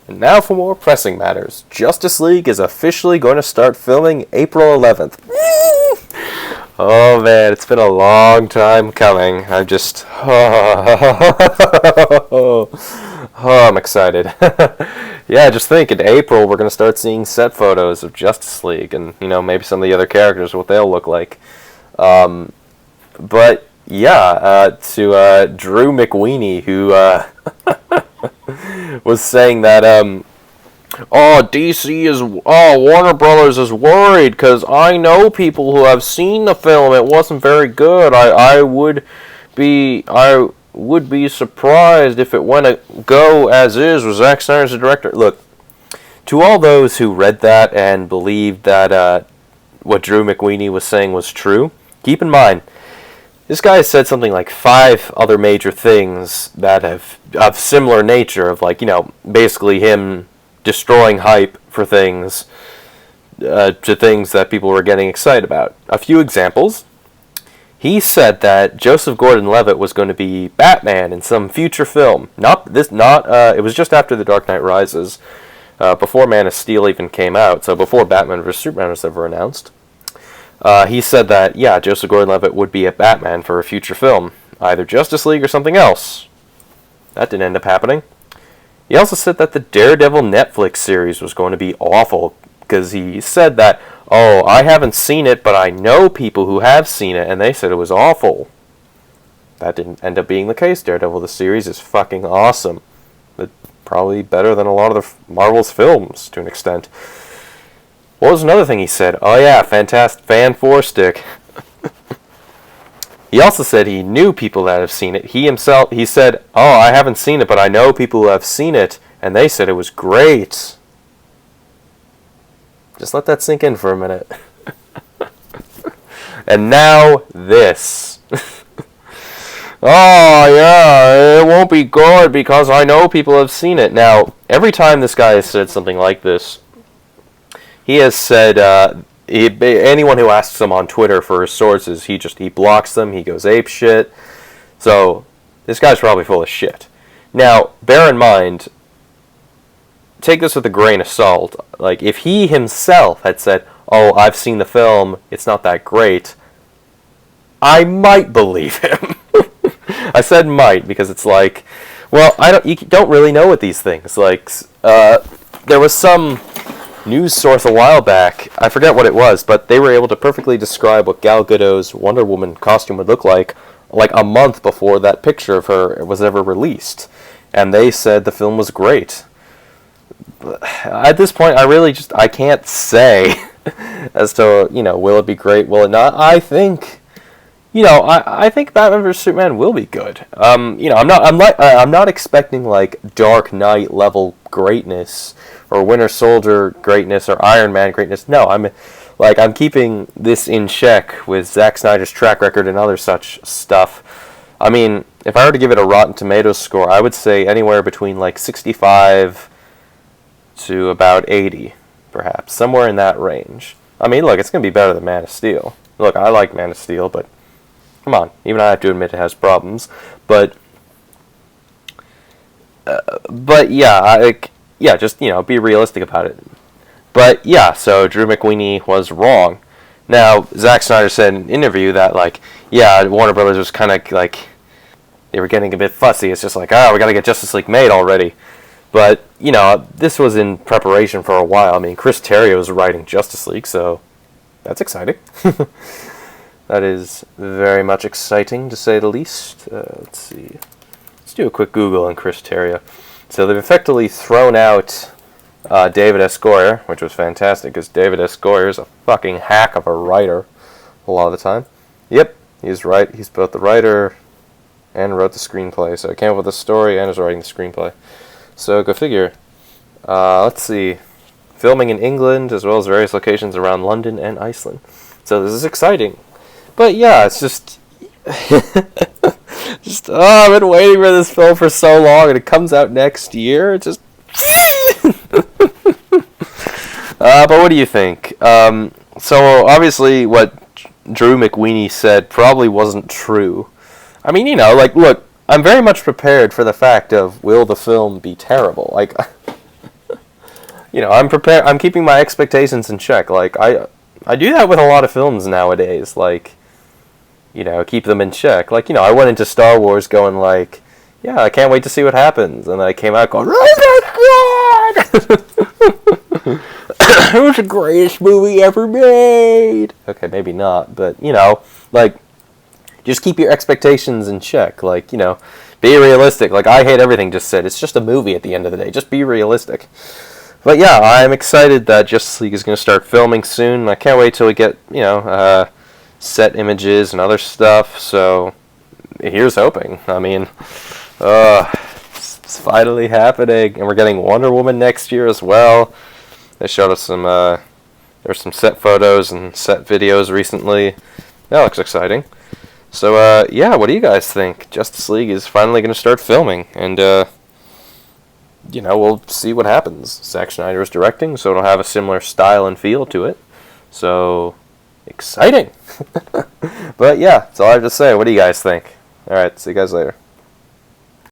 And now for more pressing matters. Justice League is officially going to start filming April 11th. Oh man, it's been a long time coming. I'm just... I'm excited. Yeah, just think, in April we're going to start seeing set photos of Justice League and, maybe some of the other characters, what they'll look like. But, yeah, to Drew McWeeny, who was saying that, Warner Brothers is worried because I know people who have seen the film. It wasn't very good. I would be surprised if it went to go as is with Zack Snyder as the director. Look, to all those who read that and believed that what Drew McWeeny was saying was true, keep in mind, this guy has said something like 5 other major things that have of similar nature, of basically him destroying hype for things, to things that people were getting excited about. A few examples. He said that Joseph Gordon-Levitt was going to be Batman in some future film. It was just after The Dark Knight Rises, before Man of Steel even came out, so before Batman vs. Superman was ever announced. He said that, Joseph Gordon-Levitt would be a Batman for a future film, either Justice League or something else. That didn't end up happening. He also said that the Daredevil Netflix series was going to be awful, because he said that, I haven't seen it, but I know people who have seen it, and they said it was awful. That didn't end up being the case. Daredevil, the series, is fucking awesome. But probably better than a lot of the Marvel's films, to an extent. What was another thing he said? Fantastic Fan 4-Stick. He also said he knew people that have seen it. He said, I haven't seen it, but I know people who have seen it, and they said it was great. Just let that sink in for a minute. And now, this. It won't be good because I know people have seen it. Now, every time this guy has said something like this, he has said, anyone who asks him on Twitter for his sources, he blocks them, he goes ape shit. So, this guy's probably full of shit. Now, bear in mind, take this with a grain of salt. Like, if he himself had said, I've seen the film, it's not that great, I might believe him. I said might, because it's like, you don't really know with these things. Like, there was some news source a while back, I forget what it was, but they were able to perfectly describe what Gal Gadot's Wonder Woman costume would look like a month before that picture of her was ever released. And they said the film was great. At this point, I can't say as to, will it be great, will it not? I think, I think Batman vs. Superman will be good. I'm not expecting like Dark Knight level greatness or Winter Soldier greatness or Iron Man greatness. No, I'm keeping this in check with Zack Snyder's track record and other such stuff. I mean, if I were to give it a Rotten Tomatoes score, I would say anywhere between like 65 to about 80, perhaps. Somewhere in that range. I mean, look, it's going to be better than Man of Steel. Look, I like Man of Steel, but come on. Even I have to admit it has problems. But yeah, just, be realistic about it. But yeah, so Drew McWeeny was wrong. Now, Zack Snyder said in an interview that, Warner Brothers was kind of like, they were getting a bit fussy. It's just like, we got to get Justice League made already. But, this was in preparation for a while. I mean, Chris Terrio was writing Justice League, so that's exciting. That is very much exciting, to say the least. Let's see. Let's do a quick Google on Chris Terrio. So they've effectively thrown out David S. Goyer, which was fantastic, because David S. Goyer is a fucking hack of a writer a lot of the time. Yep, he's right. He's both the writer and wrote the screenplay. So he came up with the story and is writing the screenplay. So go figure. Let's see. Filming in England, as well as various locations around London and Iceland. So this is exciting. But yeah, it's just... I've been waiting for this film for so long, and it comes out next year. It's just... but what do you think? So obviously what Drew McWeeny said probably wasn't true. I mean, look, I'm very much prepared for the fact of, will the film be terrible? Like, I'm prepared. I'm keeping my expectations in check. Like I do that with a lot of films nowadays. Like, keep them in check. Like, I went into Star Wars going like, yeah, I can't wait to see what happens, and I came out going, oh my god, it was the greatest movie ever made. Okay, maybe not, but like, just keep your expectations in check. Like, be realistic. Like, I Hate Everything just said, it's just a movie at the end of the day. Just be realistic. But yeah, I'm excited that Justice League is going to start filming soon. I can't wait till we get, set images and other stuff. So here's hoping. I mean, it's finally happening, and we're getting Wonder Woman next year as well. They showed us some, there's some set photos and set videos recently. That looks exciting. So yeah, what do you guys think? Justice League is finally going to start filming, and we'll see what happens. Zack Snyder is directing, so it'll have a similar style and feel to it. So, exciting! But yeah, that's all I have to say. What do you guys think? Alright, see you guys later.